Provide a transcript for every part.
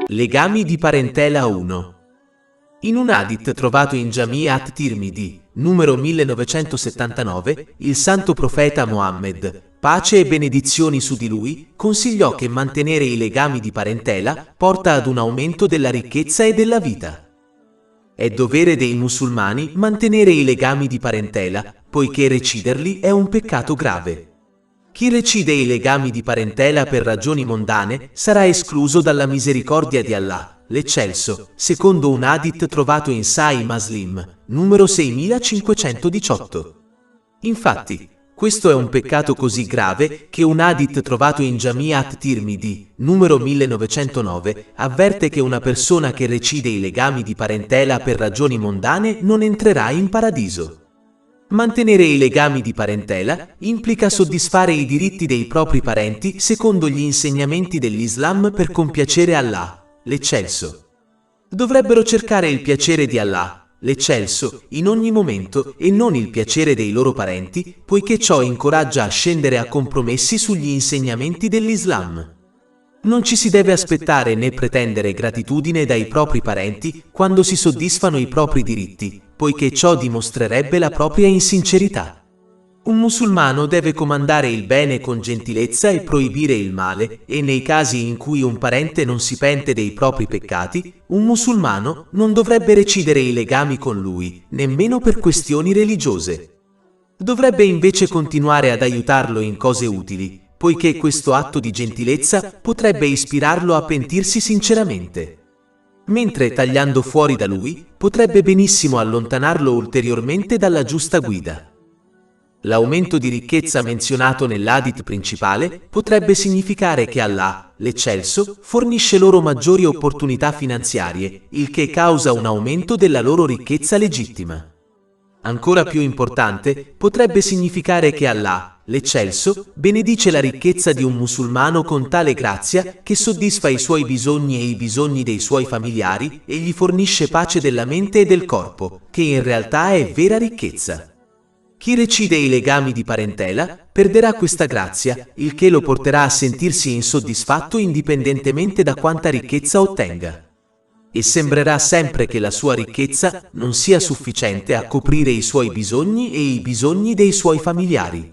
Legami di parentela 1. In un hadith trovato in Jami' at-Tirmidhi, numero 1979, il santo profeta Mohammed, pace e benedizioni su di lui, consigliò che mantenere i legami di parentela porta ad un aumento della ricchezza e della vita. È dovere dei musulmani mantenere i legami di parentela, poiché reciderli è un peccato grave. Chi recide i legami di parentela per ragioni mondane sarà escluso dalla misericordia di Allah, l'Eccelso, secondo un hadith trovato in Sahih Muslim, numero 6518. Infatti, questo è un peccato così grave che un hadith trovato in Jami' at-Tirmidhi, numero 1909, avverte che una persona che recide i legami di parentela per ragioni mondane non entrerà in paradiso. Mantenere i legami di parentela implica soddisfare i diritti dei propri parenti secondo gli insegnamenti dell'Islam per compiacere Allah, l'Eccelso. Dovrebbero cercare il piacere di Allah, l'Eccelso, in ogni momento e non il piacere dei loro parenti, poiché ciò incoraggia a scendere a compromessi sugli insegnamenti dell'Islam. Non ci si deve aspettare né pretendere gratitudine dai propri parenti quando si soddisfano i propri diritti, poiché ciò dimostrerebbe la propria insincerità. Un musulmano deve comandare il bene con gentilezza e proibire il male, e nei casi in cui un parente non si pente dei propri peccati, un musulmano non dovrebbe recidere i legami con lui, nemmeno per questioni religiose. Dovrebbe invece continuare ad aiutarlo in cose utili, poiché questo atto di gentilezza potrebbe ispirarlo a pentirsi sinceramente. Mentre tagliando fuori da lui, potrebbe benissimo allontanarlo ulteriormente dalla giusta guida. L'aumento di ricchezza menzionato nell'hadith principale potrebbe significare che Allah, l'Eccelso, fornisce loro maggiori opportunità finanziarie, il che causa un aumento della loro ricchezza legittima. Ancora più importante, potrebbe significare che Allah, l'Eccelso, benedice la ricchezza di un musulmano con tale grazia che soddisfa i suoi bisogni e i bisogni dei suoi familiari e gli fornisce pace della mente e del corpo, che in realtà è vera ricchezza. Chi recide i legami di parentela perderà questa grazia, il che lo porterà a sentirsi insoddisfatto indipendentemente da quanta ricchezza ottenga. E sembrerà sempre che la sua ricchezza non sia sufficiente a coprire i suoi bisogni e i bisogni dei suoi familiari.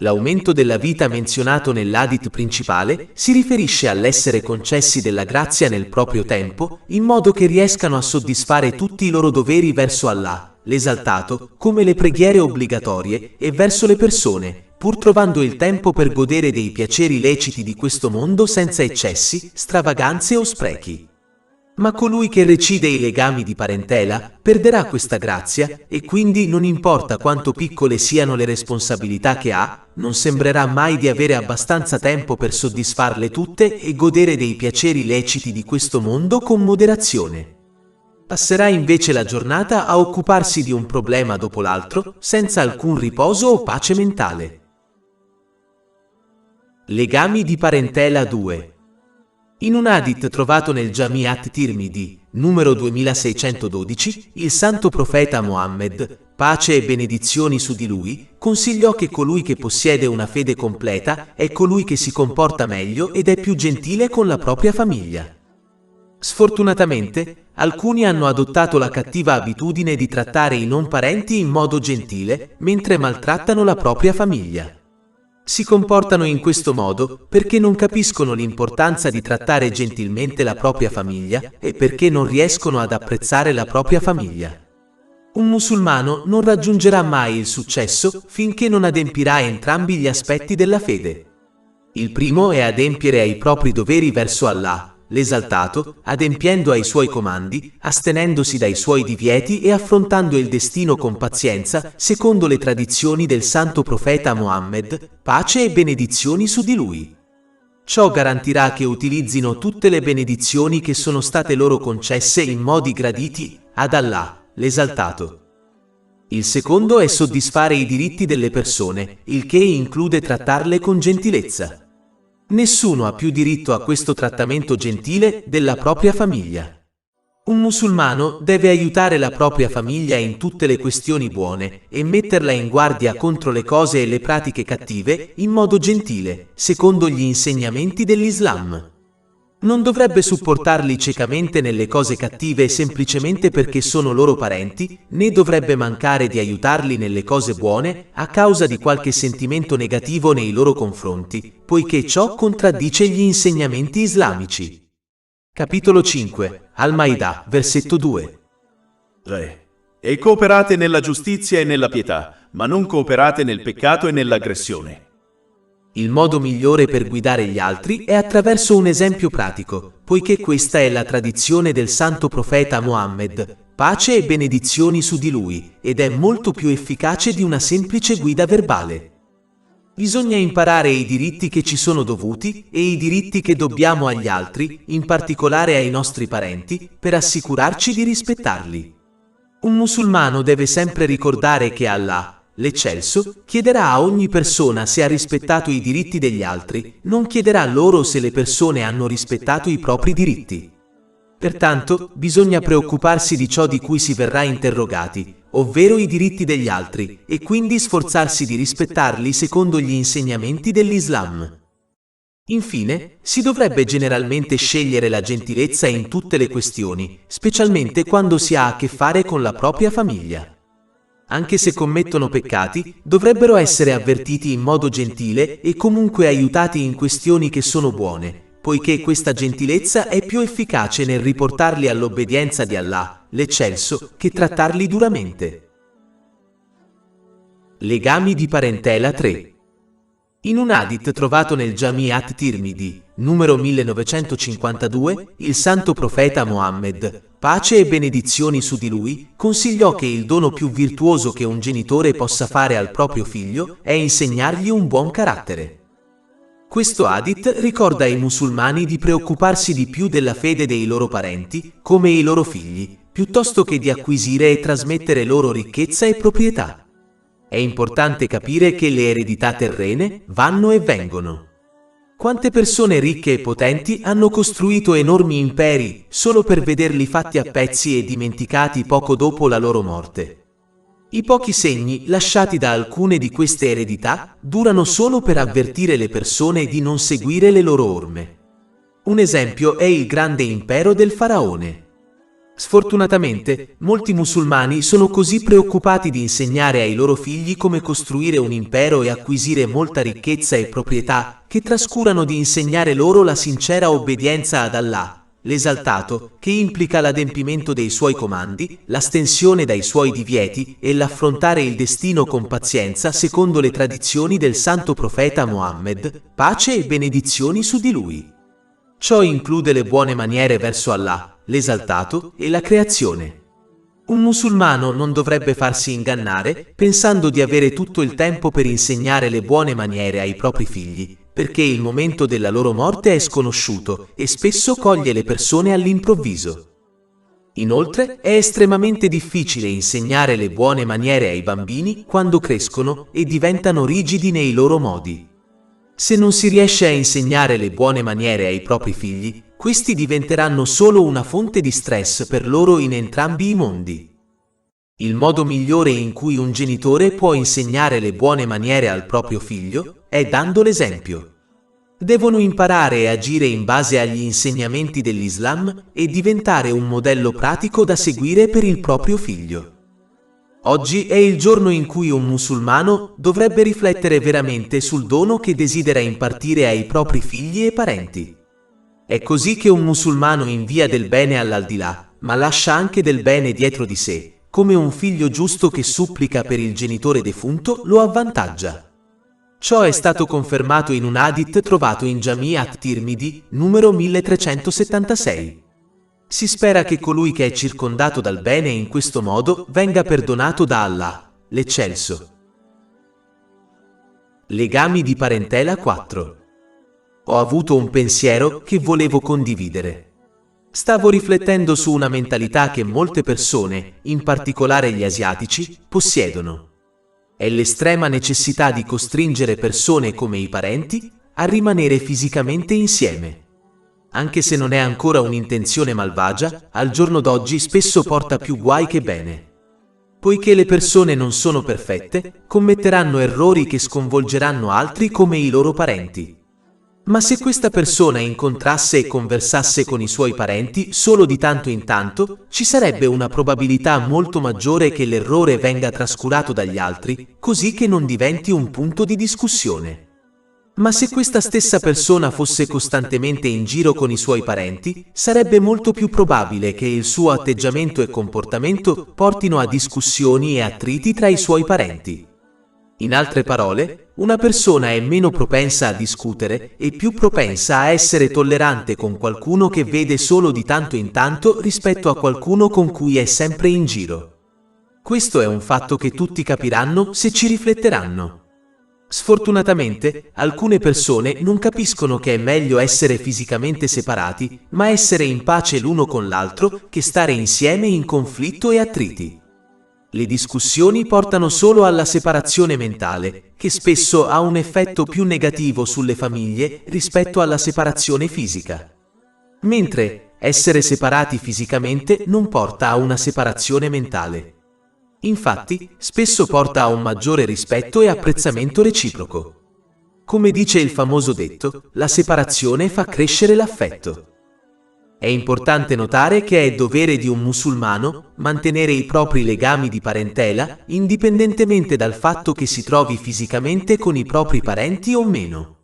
L'aumento della vita menzionato nell'hadith principale si riferisce all'essere concessi della grazia nel proprio tempo, in modo che riescano a soddisfare tutti i loro doveri verso Allah, l'Esaltato, come le preghiere obbligatorie, e verso le persone, pur trovando il tempo per godere dei piaceri leciti di questo mondo senza eccessi, stravaganze o sprechi. Ma colui che recide i legami di parentela perderà questa grazia e quindi non importa quanto piccole siano le responsabilità che ha, non sembrerà mai di avere abbastanza tempo per soddisfarle tutte e godere dei piaceri leciti di questo mondo con moderazione. Passerà invece la giornata a occuparsi di un problema dopo l'altro, senza alcun riposo o pace mentale. Legami di parentela 2. In un hadith trovato nel Jami' at-Tirmidhi, numero 2612, il santo profeta Mohammed, pace e benedizioni su di lui, consigliò che colui che possiede una fede completa è colui che si comporta meglio ed è più gentile con la propria famiglia. Sfortunatamente, alcuni hanno adottato la cattiva abitudine di trattare i non parenti in modo gentile, mentre maltrattano la propria famiglia. Si comportano in questo modo perché non capiscono l'importanza di trattare gentilmente la propria famiglia e perché non riescono ad apprezzare la propria famiglia. Un musulmano non raggiungerà mai il successo finché non adempirà entrambi gli aspetti della fede. Il primo è adempiere ai propri doveri verso Allah, l'Esaltato, adempiendo ai suoi comandi, astenendosi dai suoi divieti e affrontando il destino con pazienza, secondo le tradizioni del santo profeta Mohammed, pace e benedizioni su di lui. Ciò garantirà che utilizzino tutte le benedizioni che sono state loro concesse in modi graditi ad Allah, l'Esaltato. Il secondo è soddisfare i diritti delle persone, il che include trattarle con gentilezza. Nessuno ha più diritto a questo trattamento gentile della propria famiglia. Un musulmano deve aiutare la propria famiglia in tutte le questioni buone e metterla in guardia contro le cose e le pratiche cattive in modo gentile, secondo gli insegnamenti dell'Islam. Non dovrebbe supportarli ciecamente nelle cose cattive semplicemente perché sono loro parenti, né dovrebbe mancare di aiutarli nelle cose buone a causa di qualche sentimento negativo nei loro confronti, poiché ciò contraddice gli insegnamenti islamici. Capitolo 5, Al-Ma'idah, versetto 2. Re. E cooperate nella giustizia e nella pietà, ma non cooperate nel peccato e nell'aggressione. Il modo migliore per guidare gli altri è attraverso un esempio pratico, poiché questa è la tradizione del santo profeta Mohammed, pace e benedizioni su di lui, ed è molto più efficace di una semplice guida verbale. Bisogna imparare i diritti che ci sono dovuti e i diritti che dobbiamo agli altri, in particolare ai nostri parenti, per assicurarci di rispettarli. Un musulmano deve sempre ricordare che Allah, l'Eccelso, chiederà a ogni persona se ha rispettato i diritti degli altri, non chiederà loro se le persone hanno rispettato i propri diritti. Pertanto, bisogna preoccuparsi di ciò di cui si verrà interrogati, ovvero i diritti degli altri, e quindi sforzarsi di rispettarli secondo gli insegnamenti dell'Islam. Infine, si dovrebbe generalmente scegliere la gentilezza in tutte le questioni, specialmente quando si ha a che fare con la propria famiglia. Anche se commettono peccati, dovrebbero essere avvertiti in modo gentile e comunque aiutati in questioni che sono buone, poiché questa gentilezza è più efficace nel riportarli all'obbedienza di Allah, l'Eccelso, che trattarli duramente. Legami di parentela 3. In un hadith trovato nel Jami' at-Tirmidhi, numero 1952, il santo profeta Mohammed, pace e benedizioni su di lui, consigliò che il dono più virtuoso che un genitore possa fare al proprio figlio è insegnargli un buon carattere. Questo hadith ricorda ai musulmani di preoccuparsi di più della fede dei loro parenti, come i loro figli, piuttosto che di acquisire e trasmettere loro ricchezza e proprietà. È importante capire che le eredità terrene vanno e vengono. Quante persone ricche e potenti hanno costruito enormi imperi solo per vederli fatti a pezzi e dimenticati poco dopo la loro morte? I pochi segni lasciati da alcune di queste eredità durano solo per avvertire le persone di non seguire le loro orme. Un esempio è il grande impero del faraone. Sfortunatamente, molti musulmani sono così preoccupati di insegnare ai loro figli come costruire un impero e acquisire molta ricchezza e proprietà, che trascurano di insegnare loro la sincera obbedienza ad Allah, l'esaltato, che implica l'adempimento dei suoi comandi, l'astensione dai suoi divieti e l'affrontare il destino con pazienza secondo le tradizioni del santo profeta Mohammed, pace e benedizioni su di lui. Ciò include le buone maniere verso Allah, l'esaltato e la creazione. Un musulmano non dovrebbe farsi ingannare pensando di avere tutto il tempo per insegnare le buone maniere ai propri figli, perché il momento della loro morte è sconosciuto e spesso coglie le persone all'improvviso. Inoltre, è estremamente difficile insegnare le buone maniere ai bambini quando crescono e diventano rigidi nei loro modi. Se non si riesce a insegnare le buone maniere ai propri figli, questi diventeranno solo una fonte di stress per loro in entrambi i mondi. Il modo migliore in cui un genitore può insegnare le buone maniere al proprio figlio è dando l'esempio. Devono imparare e agire in base agli insegnamenti dell'Islam e diventare un modello pratico da seguire per il proprio figlio. Oggi è il giorno in cui un musulmano dovrebbe riflettere veramente sul dono che desidera impartire ai propri figli e parenti. È così che un musulmano invia del bene all'aldilà, ma lascia anche del bene dietro di sé, come un figlio giusto che supplica per il genitore defunto lo avvantaggia. Ciò è stato confermato in un hadith trovato in Jami' at-Tirmidhi, numero 1376. Si spera che colui che è circondato dal bene in questo modo venga perdonato da Allah, l'Eccelso. Legami di parentela 4. Ho avuto un pensiero che volevo condividere. Stavo riflettendo su una mentalità che molte persone, in particolare gli asiatici, possiedono. È l'estrema necessità di costringere persone come i parenti a rimanere fisicamente insieme. Anche se non è ancora un'intenzione malvagia, al giorno d'oggi spesso porta più guai che bene. Poiché le persone non sono perfette, commetteranno errori che sconvolgeranno altri come i loro parenti. Ma se questa persona incontrasse e conversasse con i suoi parenti solo di tanto in tanto, ci sarebbe una probabilità molto maggiore che l'errore venga trascurato dagli altri, così che non diventi un punto di discussione. Ma se questa stessa persona fosse costantemente in giro con i suoi parenti, sarebbe molto più probabile che il suo atteggiamento e comportamento portino a discussioni e attriti tra i suoi parenti. In altre parole, una persona è meno propensa a discutere e più propensa a essere tollerante con qualcuno che vede solo di tanto in tanto rispetto a qualcuno con cui è sempre in giro. Questo è un fatto che tutti capiranno se ci rifletteranno. Sfortunatamente, alcune persone non capiscono che è meglio essere fisicamente separati, ma essere in pace l'uno con l'altro, che stare insieme in conflitto e attriti. Le discussioni portano solo alla separazione mentale, che spesso ha un effetto più negativo sulle famiglie rispetto alla separazione fisica. Mentre essere separati fisicamente non porta a una separazione mentale. Infatti, spesso porta a un maggiore rispetto e apprezzamento reciproco. Come dice il famoso detto, la separazione fa crescere l'affetto. È importante notare che è dovere di un musulmano mantenere i propri legami di parentela, indipendentemente dal fatto che si trovi fisicamente con i propri parenti o meno.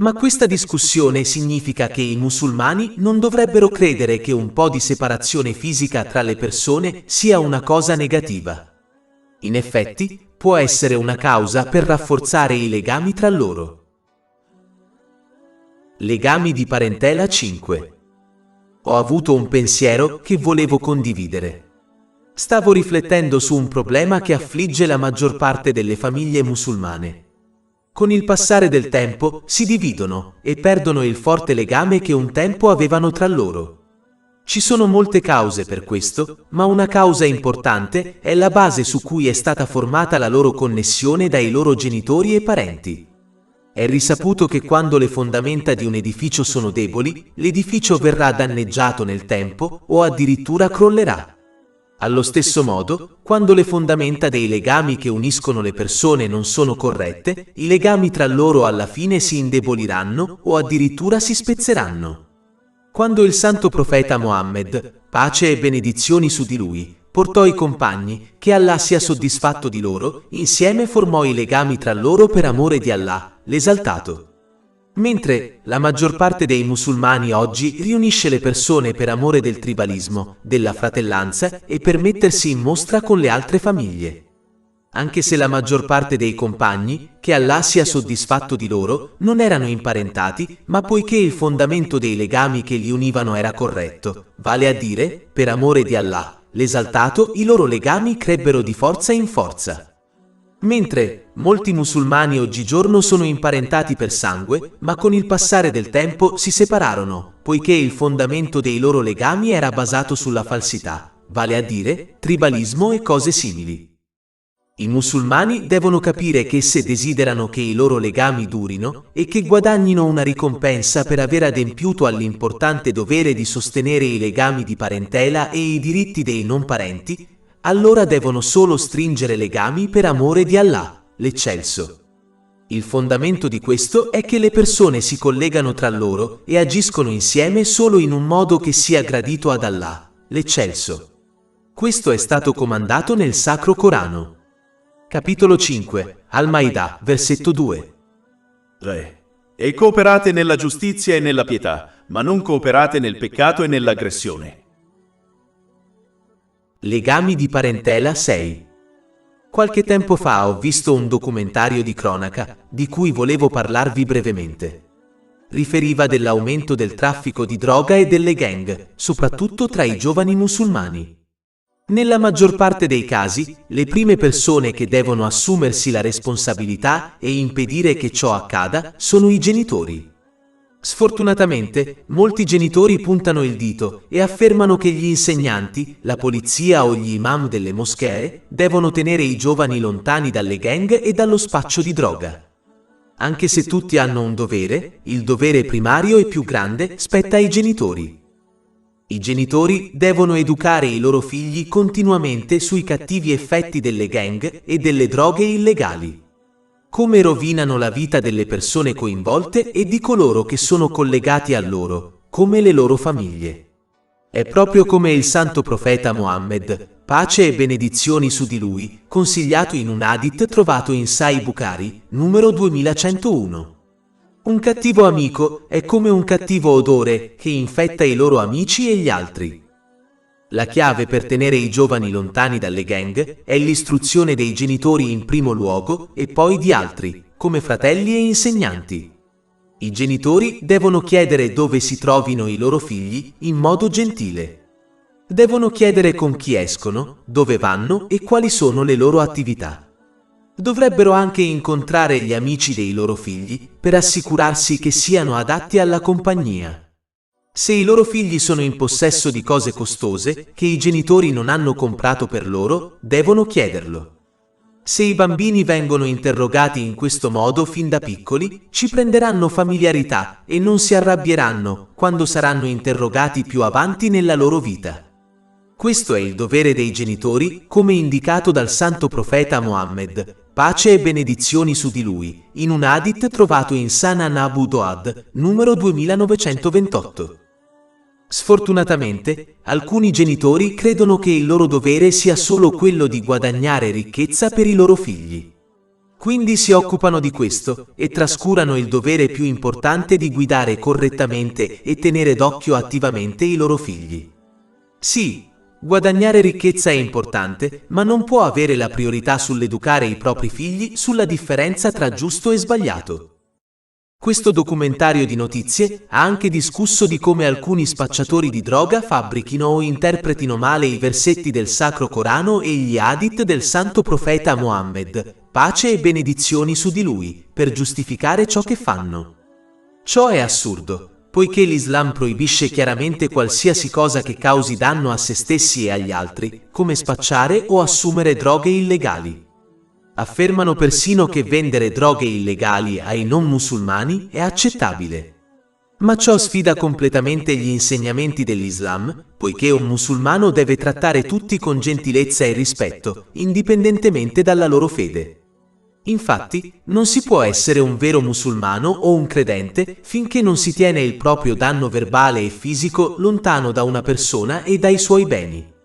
Ma questa discussione significa che i musulmani non dovrebbero credere che un po' di separazione fisica tra le persone sia una cosa negativa. In effetti, può essere una causa per rafforzare i legami tra loro. Legami di parentela 5. Ho avuto un pensiero che volevo condividere. Stavo riflettendo su un problema che affligge la maggior parte delle famiglie musulmane. Con il passare del tempo si dividono e perdono il forte legame che un tempo avevano tra loro. Ci sono molte cause per questo, ma una causa importante è la base su cui è stata formata la loro connessione dai loro genitori e parenti. È risaputo che quando le fondamenta di un edificio sono deboli, l'edificio verrà danneggiato nel tempo o addirittura crollerà. Allo stesso modo, quando le fondamenta dei legami che uniscono le persone non sono corrette, i legami tra loro alla fine si indeboliranno o addirittura si spezzeranno. Quando il santo profeta Mohammed, pace e benedizioni su di lui, portò i compagni, che Allah sia soddisfatto di loro, insieme formò i legami tra loro per amore di Allah, l'esaltato. Mentre la maggior parte dei musulmani oggi riunisce le persone per amore del tribalismo, della fratellanza e per mettersi in mostra con le altre famiglie. Anche se la maggior parte dei compagni, che Allah sia soddisfatto di loro, non erano imparentati, ma poiché il fondamento dei legami che li univano era corretto, vale a dire, per amore di Allah, l'esaltato, i loro legami crebbero di forza in forza. Mentre molti musulmani oggigiorno sono imparentati per sangue, ma con il passare del tempo si separarono, poiché il fondamento dei loro legami era basato sulla falsità, vale a dire, tribalismo e cose simili. I musulmani devono capire che se desiderano che i loro legami durino e che guadagnino una ricompensa per aver adempiuto all'importante dovere di sostenere i legami di parentela e i diritti dei non parenti, allora devono solo stringere legami per amore di Allah, l'Eccelso. Il fondamento di questo è che le persone si collegano tra loro e agiscono insieme solo in un modo che sia gradito ad Allah, l'Eccelso. Questo è stato comandato nel Sacro Corano. Capitolo 5, Al-Ma'idah, versetto 2. E cooperate nella giustizia e nella pietà, ma non cooperate nel peccato e nell'aggressione. Legami di parentela 6. Qualche tempo fa ho visto un documentario di cronaca, di cui volevo parlarvi brevemente. Riferiva dell'aumento del traffico di droga e delle gang, soprattutto tra i giovani musulmani. Nella maggior parte dei casi, le prime persone che devono assumersi la responsabilità e impedire che ciò accada sono i genitori. Sfortunatamente, molti genitori puntano il dito e affermano che gli insegnanti, la polizia o gli imam delle moschee devono tenere i giovani lontani dalle gang e dallo spaccio di droga. Anche se tutti hanno un dovere, il dovere primario e più grande spetta ai genitori. I genitori devono educare i loro figli continuamente sui cattivi effetti delle gang e delle droghe illegali. come rovinano la vita delle persone coinvolte e di coloro che sono collegati a loro, come le loro famiglie. È proprio come il santo profeta Mohammed, pace e benedizioni su di lui, consigliato in un hadith trovato in Sahih Bukhari, numero 2101. Un cattivo amico è come un cattivo odore che infetta i loro amici e gli altri. La chiave per tenere i giovani lontani dalle gang è l'istruzione dei genitori in primo luogo e poi di altri, come fratelli e insegnanti. I genitori devono chiedere dove si trovino i loro figli in modo gentile. Devono chiedere con chi escono, dove vanno e quali sono le loro attività. Dovrebbero anche incontrare gli amici dei loro figli per assicurarsi che siano adatti alla compagnia. Se i loro figli sono in possesso di cose costose che i genitori non hanno comprato per loro, devono chiederlo. Se i bambini vengono interrogati in questo modo fin da piccoli, ci prenderanno familiarità e non si arrabbieranno quando saranno interrogati più avanti nella loro vita. Questo è il dovere dei genitori, come indicato dal santo profeta Mohammed, pace e benedizioni su di lui, in un hadith trovato in Sunan Abu Dawud, numero 2928. Sfortunatamente, alcuni genitori credono che il loro dovere sia solo quello di guadagnare ricchezza per i loro figli. Quindi si occupano di questo e trascurano il dovere più importante di guidare correttamente e tenere d'occhio attivamente i loro figli. Sì, guadagnare ricchezza è importante, ma non può avere la priorità sull'educare i propri figli sulla differenza tra giusto e sbagliato. Questo documentario di notizie ha anche discusso di come alcuni spacciatori di droga fabbrichino o interpretino male i versetti del Sacro Corano e gli hadith del santo profeta Mohammed, pace e benedizioni su di lui, per giustificare ciò che fanno. Ciò è assurdo, poiché l'Islam proibisce chiaramente qualsiasi cosa che causi danno a se stessi e agli altri, come spacciare o assumere droghe illegali. Affermano persino che vendere droghe illegali ai non musulmani è accettabile. Ma ciò sfida completamente gli insegnamenti dell'Islam, poiché un musulmano deve trattare tutti con gentilezza e rispetto, indipendentemente dalla loro fede. Infatti, non si può essere un vero musulmano o un credente finché non si tiene il proprio danno verbale e fisico lontano da una persona e dai suoi beni.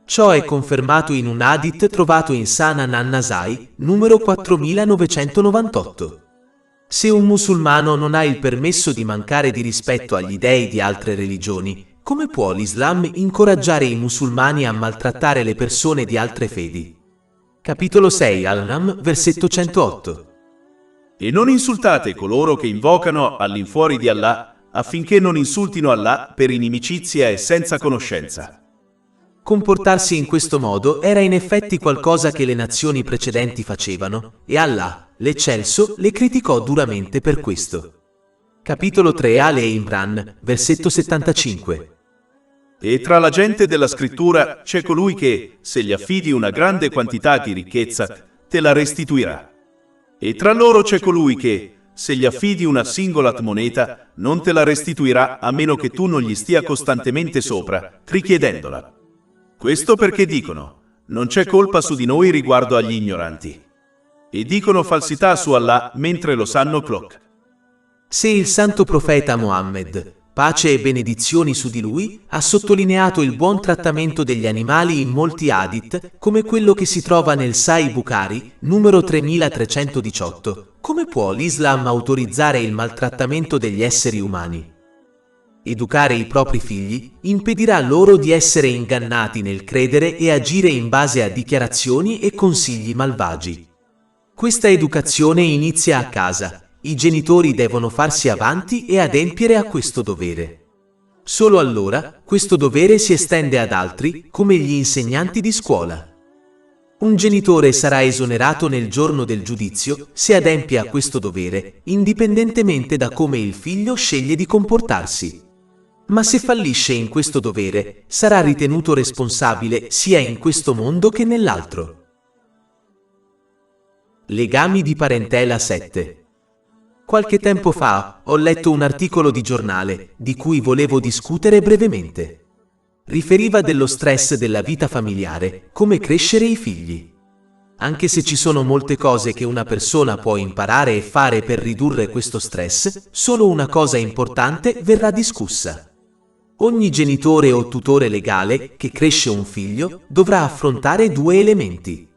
Ciò è confermato in un hadith trovato in Sunan an-Nasai, numero 4998. Se un musulmano non ha il permesso di mancare di rispetto agli dei di altre religioni, come può l'Islam incoraggiare i musulmani a maltrattare le persone di altre fedi? Capitolo 6 Al-An'am, versetto 108. E non insultate coloro che invocano all'infuori di Allah, affinché non insultino Allah per inimicizia e senza conoscenza. Comportarsi in questo modo era in effetti qualcosa che le nazioni precedenti facevano, e Allah, l'Eccelso, le criticò duramente per questo. Capitolo 3 Ale Imran, versetto 75. E tra la gente della scrittura c'è colui che, se gli affidi una grande quantità di ricchezza, te la restituirà. E tra loro c'è colui che, se gli affidi una singola moneta, non te la restituirà a meno che tu non gli stia costantemente sopra, richiedendola. Questo perché dicono, non c'è colpa su di noi riguardo agli ignoranti. E dicono falsità su Allah mentre lo sanno Clock. Se il santo profeta Mohammed, pace e benedizioni su di lui, ha sottolineato il buon trattamento degli animali in molti hadith, come quello che si trova nel Sahih Bukhari, numero 3318, come può l'Islam autorizzare il maltrattamento degli esseri umani? Educare i propri figli impedirà loro di essere ingannati nel credere e agire in base a dichiarazioni e consigli malvagi. Questa educazione inizia a casa. I genitori devono farsi avanti e adempiere a questo dovere. Solo allora questo dovere si estende ad altri, come gli insegnanti di scuola. Un genitore sarà esonerato nel giorno del giudizio se adempie a questo dovere, indipendentemente da come il figlio sceglie di comportarsi. Ma se fallisce in questo dovere, sarà ritenuto responsabile sia in questo mondo che nell'altro. Legami di parentela 7. Qualche tempo fa ho letto un articolo di giornale di cui volevo discutere brevemente. Riferiva dello stress della vita familiare, come crescere i figli. Anche se ci sono molte cose che una persona può imparare e fare per ridurre questo stress, solo una cosa importante verrà discussa. Ogni genitore o tutore legale che cresce un figlio dovrà affrontare due elementi.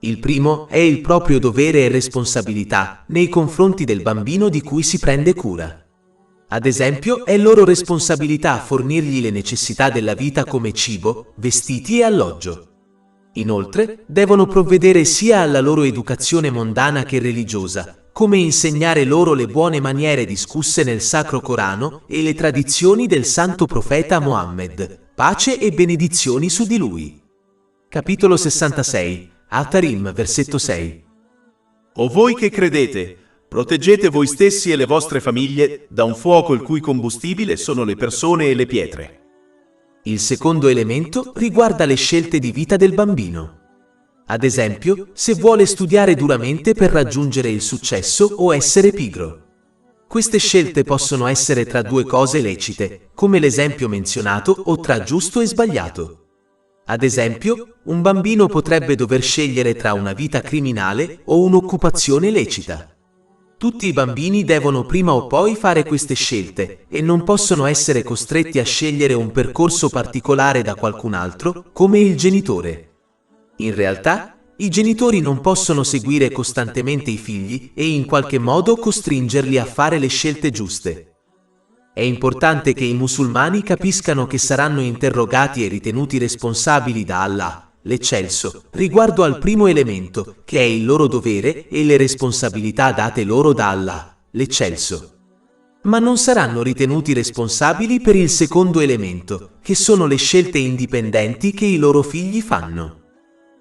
Il primo è il proprio dovere e responsabilità nei confronti del bambino di cui si prende cura. Ad esempio, è loro responsabilità fornirgli le necessità della vita come cibo, vestiti e alloggio. Inoltre, devono provvedere sia alla loro educazione mondana che religiosa, come insegnare loro le buone maniere discusse nel Sacro Corano e le tradizioni del santo profeta Mohammed, pace e benedizioni su di lui. Capitolo 66, At-Tarim, versetto 6. O voi che credete, proteggete voi stessi e le vostre famiglie da un fuoco il cui combustibile sono le persone e le pietre. Il secondo elemento riguarda le scelte di vita del bambino. Ad esempio, se vuole studiare duramente per raggiungere il successo o essere pigro. Queste scelte possono essere tra due cose lecite, come l'esempio menzionato, o tra giusto e sbagliato. Ad esempio, un bambino potrebbe dover scegliere tra una vita criminale o un'occupazione lecita. Tutti i bambini devono prima o poi fare queste scelte e non possono essere costretti a scegliere un percorso particolare da qualcun altro, come il genitore. In realtà, i genitori non possono seguire costantemente i figli e in qualche modo costringerli a fare le scelte giuste. È importante che i musulmani capiscano che saranno interrogati e ritenuti responsabili da Allah, l'Eccelso, riguardo al primo elemento, che è il loro dovere e le responsabilità date loro da Allah, l'Eccelso. Ma non saranno ritenuti responsabili per il secondo elemento, che sono le scelte indipendenti che i loro figli fanno.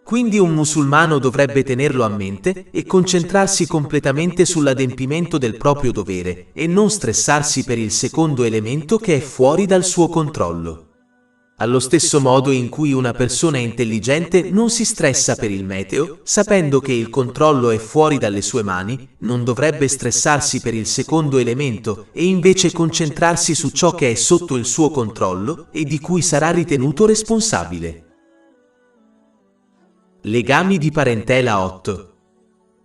Quindi un musulmano dovrebbe tenerlo a mente e concentrarsi completamente sull'adempimento del proprio dovere e non stressarsi per il secondo elemento che è fuori dal suo controllo. Allo stesso modo in cui una persona intelligente non si stressa per il meteo, sapendo che il controllo è fuori dalle sue mani, non dovrebbe stressarsi per il secondo elemento e invece concentrarsi su ciò che è sotto il suo controllo e di cui sarà ritenuto responsabile. Legami di parentela 8.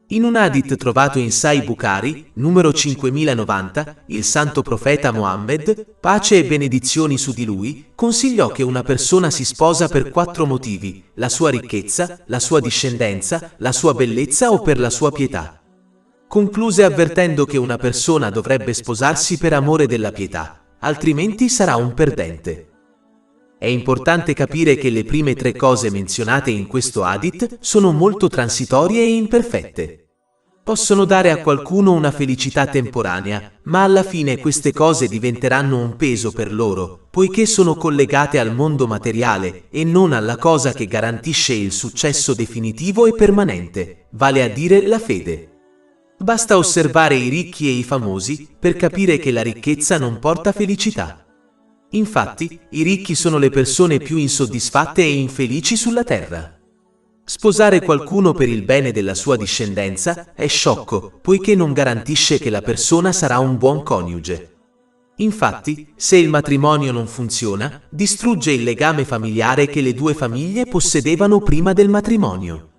In un hadith trovato in Sahih Bukhari, numero 5090, il santo profeta Mohammed, pace e benedizioni su di lui, consigliò che una persona si sposa per 4 motivi: la sua ricchezza, la sua discendenza, la sua bellezza o per la sua pietà. Concluse avvertendo che una persona dovrebbe sposarsi per amore della pietà, altrimenti sarà un perdente. È importante capire che le prime 3 cose menzionate in questo hadith sono molto transitorie e imperfette. Possono dare a qualcuno una felicità temporanea, ma alla fine queste cose diventeranno un peso per loro, poiché sono collegate al mondo materiale e non alla cosa che garantisce il successo definitivo e permanente, vale a dire la fede. Basta osservare i ricchi e i famosi per capire che la ricchezza non porta felicità. Infatti, i ricchi sono le persone più insoddisfatte e infelici sulla terra. Sposare qualcuno per il bene della sua discendenza è sciocco, poiché non garantisce che la persona sarà un buon coniuge. Infatti, se il matrimonio non funziona, distrugge il legame familiare che le due famiglie possedevano prima del matrimonio.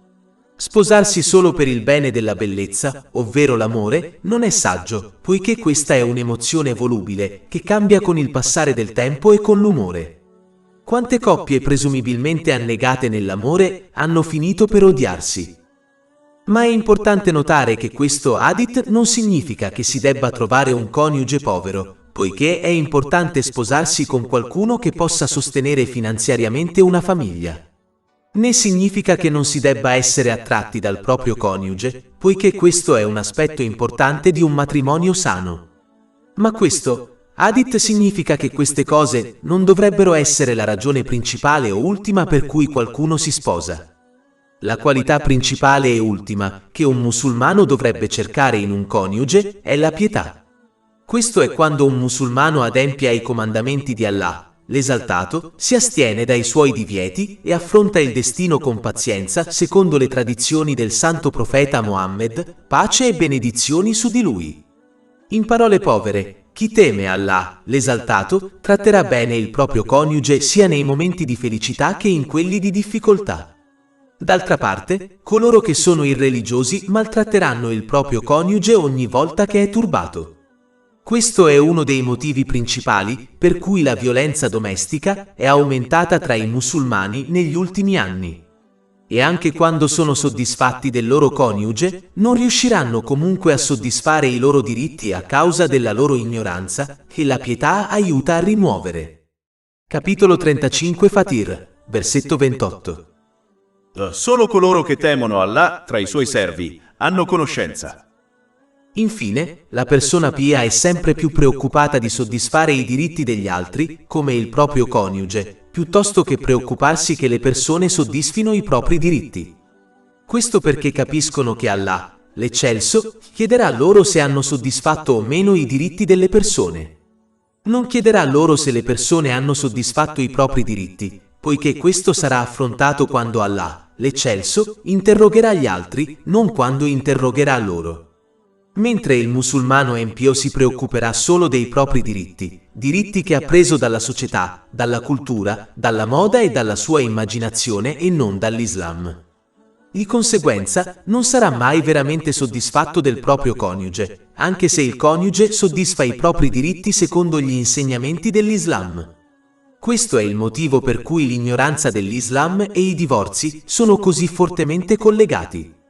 Sposarsi solo per il bene della bellezza, ovvero l'amore, non è saggio, poiché questa è un'emozione volubile, che cambia con il passare del tempo e con l'umore. Quante coppie presumibilmente annegate nell'amore hanno finito per odiarsi? Ma è importante notare che questo hadith non significa che si debba trovare un coniuge povero, poiché è importante sposarsi con qualcuno che possa sostenere finanziariamente una famiglia. Né significa che non si debba essere attratti dal proprio coniuge, poiché questo è un aspetto importante di un matrimonio sano. Ma questo hadith significa che queste cose non dovrebbero essere la ragione principale o ultima per cui qualcuno si sposa. La qualità principale e ultima che un musulmano dovrebbe cercare in un coniuge è la pietà. Questo è quando un musulmano adempie ai comandamenti di Allah, l'esaltato, si astiene dai suoi divieti e affronta il destino con pazienza secondo le tradizioni del santo profeta Mohammed, pace e benedizioni su di lui. In parole povere, chi teme Allah, l'esaltato, tratterà bene il proprio coniuge sia nei momenti di felicità che in quelli di difficoltà. D'altra parte, coloro che sono irreligiosi maltratteranno il proprio coniuge ogni volta che è turbato. Questo è uno dei motivi principali per cui la violenza domestica è aumentata tra i musulmani negli ultimi anni. E anche quando sono soddisfatti del loro coniuge, non riusciranno comunque a soddisfare i loro diritti a causa della loro ignoranza, che la pietà aiuta a rimuovere. Capitolo 35 Fatir, versetto 28. Solo coloro che temono Allah tra i suoi servi hanno conoscenza. Infine, la persona pia è sempre più preoccupata di soddisfare i diritti degli altri, come il proprio coniuge, piuttosto che preoccuparsi che le persone soddisfino i propri diritti. Questo perché capiscono che Allah, l'Eccelso, chiederà loro se hanno soddisfatto o meno i diritti delle persone. Non chiederà loro se le persone hanno soddisfatto i propri diritti, poiché questo sarà affrontato quando Allah, l'Eccelso, interrogherà gli altri, non quando interrogherà loro. Mentre il musulmano empio si preoccuperà solo dei propri diritti che ha preso dalla società, dalla cultura, dalla moda e dalla sua immaginazione e non dall'Islam. Di conseguenza, non sarà mai veramente soddisfatto del proprio coniuge, anche se il coniuge soddisfa i propri diritti secondo gli insegnamenti dell'Islam. Questo è il motivo per cui l'ignoranza dell'Islam e i divorzi sono così fortemente collegati.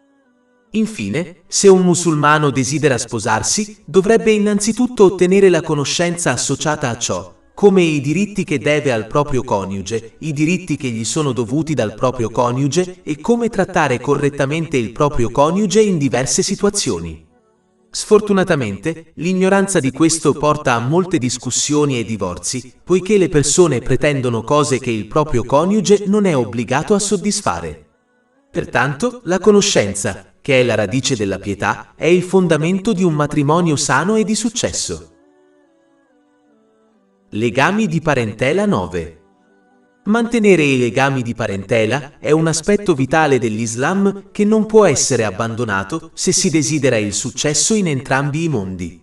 Infine, se un musulmano desidera sposarsi, dovrebbe innanzitutto ottenere la conoscenza associata a ciò, come i diritti che deve al proprio coniuge, i diritti che gli sono dovuti dal proprio coniuge e come trattare correttamente il proprio coniuge in diverse situazioni. Sfortunatamente, l'ignoranza di questo porta a molte discussioni e divorzi, poiché le persone pretendono cose che il proprio coniuge non è obbligato a soddisfare. Pertanto, la conoscenza, che è la radice della pietà, è il fondamento di un matrimonio sano e di successo. Legami di parentela 9. Mantenere i legami di parentela è un aspetto vitale dell'Islam che non può essere abbandonato se si desidera il successo in entrambi i mondi.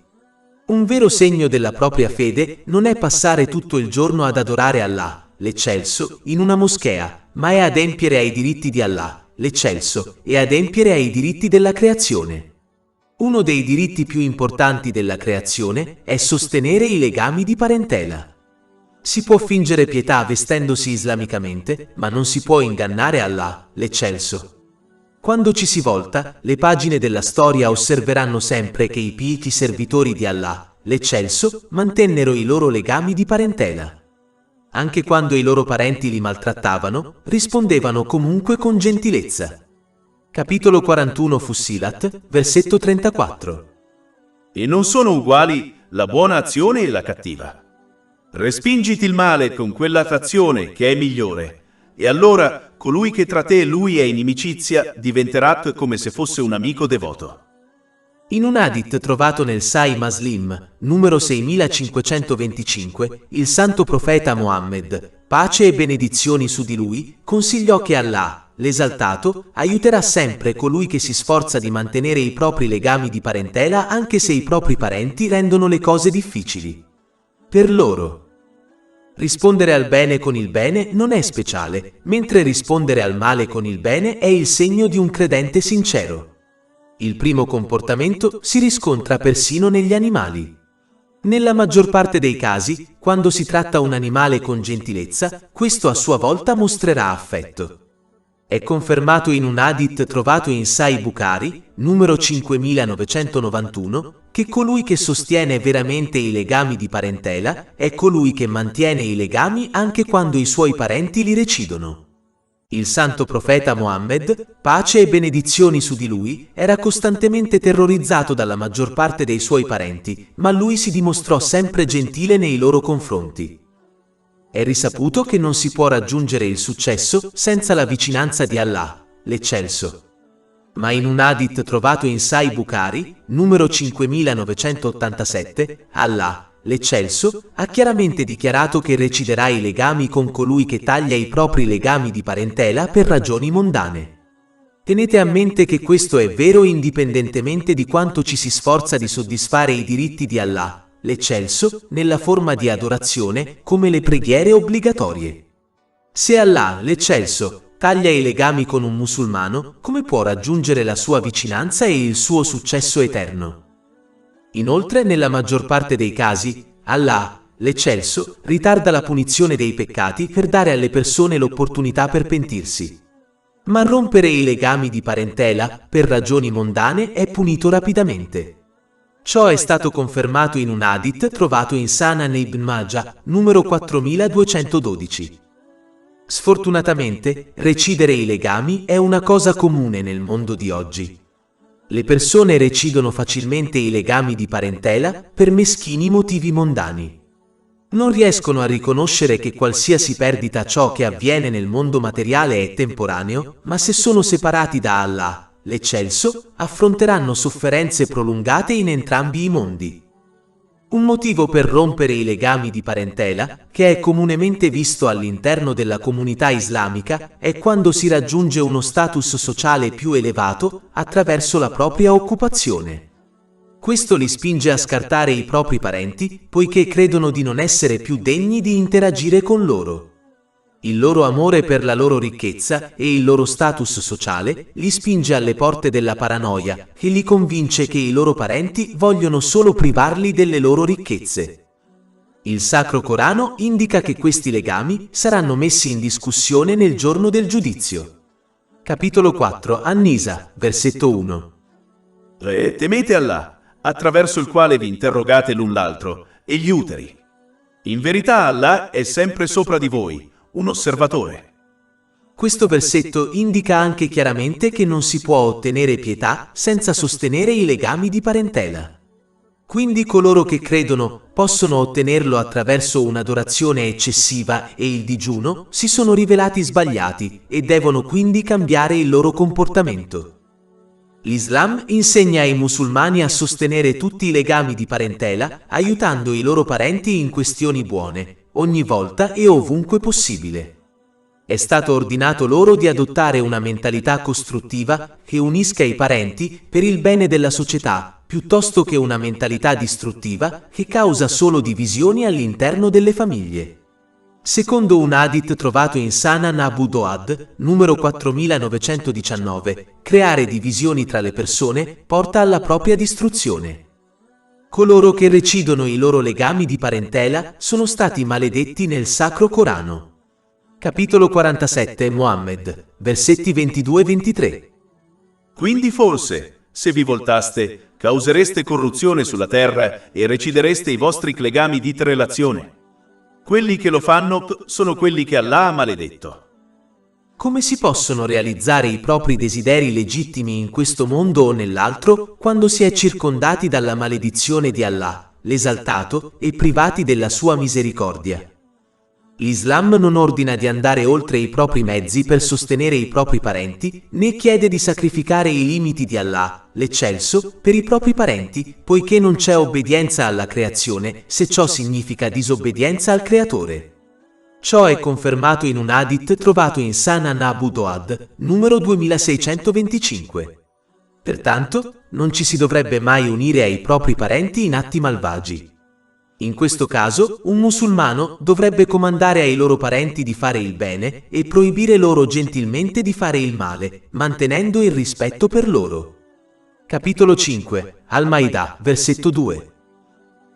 Un vero segno della propria fede non è passare tutto il giorno ad adorare Allah, l'Eccelso, in una moschea, ma è adempiere ai diritti di Allah, l'Eccelso, e adempiere ai diritti della creazione. Uno dei diritti più importanti della creazione è sostenere i legami di parentela. Si può fingere pietà vestendosi islamicamente, ma non si può ingannare Allah, l'Eccelso. Quando ci si volta, le pagine della storia osserveranno sempre che i pii servitori di Allah, l'Eccelso, mantennero i loro legami di parentela. Anche quando i loro parenti li maltrattavano, rispondevano comunque con gentilezza. Capitolo 41 Fussilat, versetto 34. E non sono uguali la buona azione e la cattiva. Respingiti il male con quella azione che è migliore, e allora colui che tra te e lui è inimicizia diventerà come se fosse un amico devoto. In un hadith trovato nel Sahih Muslim, numero 6525, il santo profeta Mohammed, pace e benedizioni su di lui, consigliò che Allah, l'esaltato, aiuterà sempre colui che si sforza di mantenere i propri legami di parentela anche se i propri parenti rendono le cose difficili. Per loro. Rispondere al bene con il bene non è speciale, mentre rispondere al male con il bene è il segno di un credente sincero. Il primo comportamento si riscontra persino negli animali. Nella maggior parte dei casi, quando si tratta un animale con gentilezza, questo a sua volta mostrerà affetto. È confermato in un hadith trovato in Sahih Bukhari, numero 5991, che colui che sostiene veramente i legami di parentela è colui che mantiene i legami anche quando i suoi parenti li recidono. Il santo profeta Mohammed, pace e benedizioni su di lui, era costantemente terrorizzato dalla maggior parte dei suoi parenti, ma lui si dimostrò sempre gentile nei loro confronti. È risaputo che non si può raggiungere il successo senza la vicinanza di Allah, l'Eccelso. Ma in un hadith trovato in Sahih Bukhari, numero 5987, Allah, l'Eccelso, ha chiaramente dichiarato che reciderà i legami con colui che taglia i propri legami di parentela per ragioni mondane. Tenete a mente che questo è vero indipendentemente di quanto ci si sforza di soddisfare i diritti di Allah, l'Eccelso, nella forma di adorazione, come le preghiere obbligatorie. Se Allah, l'Eccelso, taglia i legami con un musulmano, come può raggiungere la sua vicinanza e il suo successo eterno? Inoltre, nella maggior parte dei casi, Allah, l'Eccelso, ritarda la punizione dei peccati per dare alle persone l'opportunità per pentirsi. Ma rompere i legami di parentela, per ragioni mondane, è punito rapidamente. Ciò è stato confermato in un hadith trovato in Sunan Ibn Majah, numero 4212. Sfortunatamente, recidere i legami è una cosa comune nel mondo di oggi. Le persone recidono facilmente i legami di parentela per meschini motivi mondani. Non riescono a riconoscere che qualsiasi perdita ciò che avviene nel mondo materiale è temporaneo, ma se sono separati da Allah, l'Eccelso, affronteranno sofferenze prolungate in entrambi i mondi. Un motivo per rompere i legami di parentela, che è comunemente visto all'interno della comunità islamica, è quando si raggiunge uno status sociale più elevato attraverso la propria occupazione. Questo li spinge a scartare i propri parenti, poiché credono di non essere più degni di interagire con loro. Il loro amore per la loro ricchezza e il loro status sociale li spinge alle porte della paranoia, che li convince che i loro parenti vogliono solo privarli delle loro ricchezze. Il Sacro Corano indica che questi legami saranno messi in discussione nel giorno del giudizio. Capitolo 4, An-Nisa, versetto 1. Temete Allah, attraverso il quale vi interrogate l'un l'altro, e gli uteri. In verità Allah è sempre sopra di voi, un osservatore. Questo versetto indica anche chiaramente che non si può ottenere pietà senza sostenere i legami di parentela. Quindi coloro che credono possono ottenerlo attraverso un'adorazione eccessiva e il digiuno si sono rivelati sbagliati e devono quindi cambiare il loro comportamento. L'Islam insegna ai musulmani a sostenere tutti i legami di parentela, aiutando i loro parenti in questioni buone, ogni volta e ovunque possibile. È stato ordinato loro di adottare una mentalità costruttiva che unisca i parenti per il bene della società, piuttosto che una mentalità distruttiva che causa solo divisioni all'interno delle famiglie. Secondo un hadith trovato in Sunan Abu Dawud, numero 4919, creare divisioni tra le persone porta alla propria distruzione. Coloro che recidono i loro legami di parentela sono stati maledetti nel Sacro Corano. Capitolo 47, Muhammad, versetti 22-23. Quindi forse, se vi voltaste, causereste corruzione sulla terra e recidereste i vostri legami di relazione. Quelli che lo fanno sono quelli che Allah ha maledetto. Come si possono realizzare i propri desideri legittimi in questo mondo o nell'altro quando si è circondati dalla maledizione di Allah, l'esaltato, e privati della sua misericordia? L'Islam non ordina di andare oltre i propri mezzi per sostenere i propri parenti, né chiede di sacrificare i limiti di Allah, l'Eccelso, per i propri parenti, poiché non c'è obbedienza alla creazione se ciò significa disobbedienza al Creatore. Ciò è confermato in un hadith trovato in Sunan Abu Dawud, numero 2625. Pertanto, non ci si dovrebbe mai unire ai propri parenti in atti malvagi. In questo caso, un musulmano dovrebbe comandare ai loro parenti di fare il bene e proibire loro gentilmente di fare il male, mantenendo il rispetto per loro. Capitolo 5, Al-Maidah, versetto 2.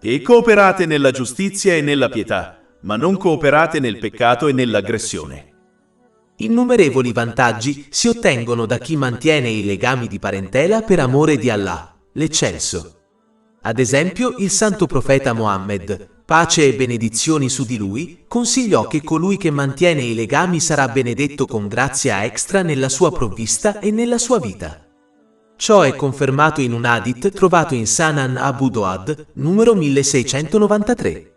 E cooperate nella giustizia e nella pietà, ma non cooperate nel peccato e nell'aggressione. Innumerevoli vantaggi si ottengono da chi mantiene i legami di parentela per amore di Allah, l'Eccelso. Ad esempio, il santo profeta Muhammad, pace e benedizioni su di lui, consigliò che colui che mantiene i legami sarà benedetto con grazia extra nella sua provvista e nella sua vita. Ciò è confermato in un hadith trovato in Sunan Abu Dawud, numero 1693.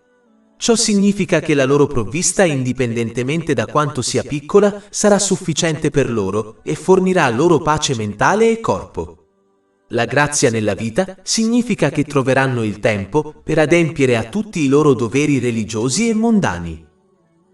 Ciò significa che la loro provvista, indipendentemente da quanto sia piccola, sarà sufficiente per loro e fornirà loro pace mentale e corpo. La grazia nella vita significa che troveranno il tempo per adempiere a tutti i loro doveri religiosi e mondani.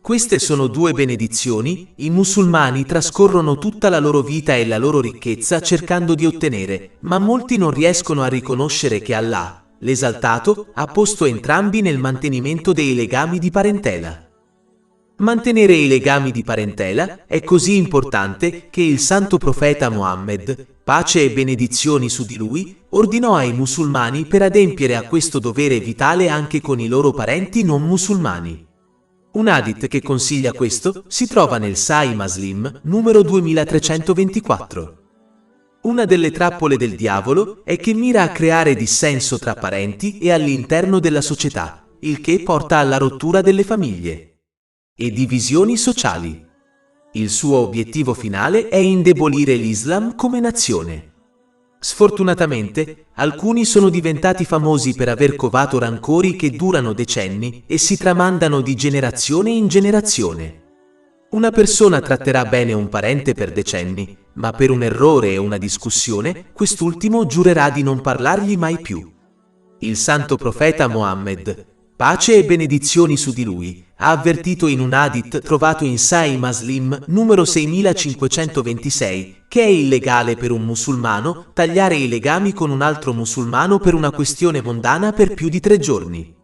Queste sono due benedizioni i musulmani trascorrono tutta la loro vita e la loro ricchezza cercando di ottenere, ma molti non riescono a riconoscere che Allah, l'esaltato, ha posto entrambi nel mantenimento dei legami di parentela. Mantenere i legami di parentela è così importante che il santo profeta Mohammed, pace e benedizioni su di lui, ordinò ai musulmani per adempiere a questo dovere vitale anche con i loro parenti non musulmani. Un hadith che consiglia questo si trova nel Sahih Muslim, numero 2324. Una delle trappole del diavolo è che mira a creare dissenso tra parenti e all'interno della società, il che porta alla rottura delle famiglie e divisioni sociali. Il suo obiettivo finale è indebolire l'Islam come nazione. Sfortunatamente, alcuni sono diventati famosi per aver covato rancori che durano decenni e si tramandano di generazione in generazione. Una persona tratterà bene un parente per decenni, ma per un errore e una discussione, quest'ultimo giurerà di non parlargli mai più. Il santo profeta Mohammed, pace e benedizioni su di lui, ha avvertito in un hadith trovato in Sahih Muslim numero 6526 che è illegale per un musulmano tagliare i legami con un altro musulmano per una questione mondana per più di 3 giorni.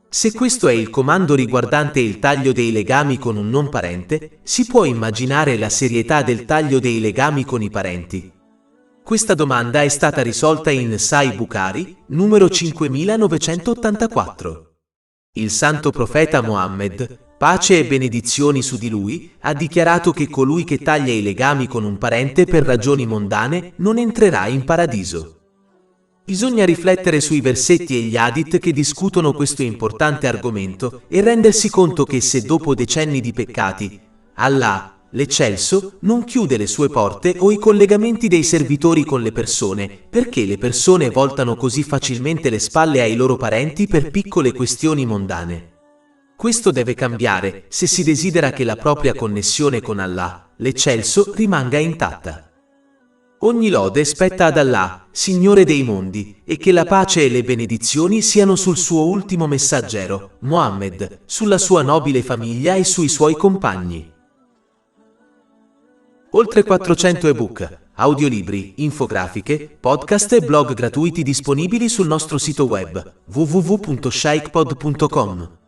Se questo è il comando riguardante il taglio dei legami con un non parente, si può immaginare la serietà del taglio dei legami con i parenti. Questa domanda è stata risolta in Sahih Bukhari, numero 5984. Il santo profeta Mohammed, pace e benedizioni su di lui, ha dichiarato che colui che taglia i legami con un parente per ragioni mondane non entrerà in paradiso. Bisogna riflettere sui versetti e gli hadith che discutono questo importante argomento e rendersi conto che se dopo decenni di peccati, Allah, l'Eccelso, non chiude le sue porte o i collegamenti dei servitori con le persone, perché le persone voltano così facilmente le spalle ai loro parenti per piccole questioni mondane. Questo deve cambiare se si desidera che la propria connessione con Allah, l'Eccelso, rimanga intatta. Ogni lode spetta ad Allah, Signore dei mondi, e che la pace e le benedizioni siano sul suo ultimo messaggero, Mohammed, sulla sua nobile famiglia e sui suoi compagni. Oltre 400 ebook, audiolibri, infografiche, podcast e blog gratuiti disponibili sul nostro sito web www.shaykhpod.com.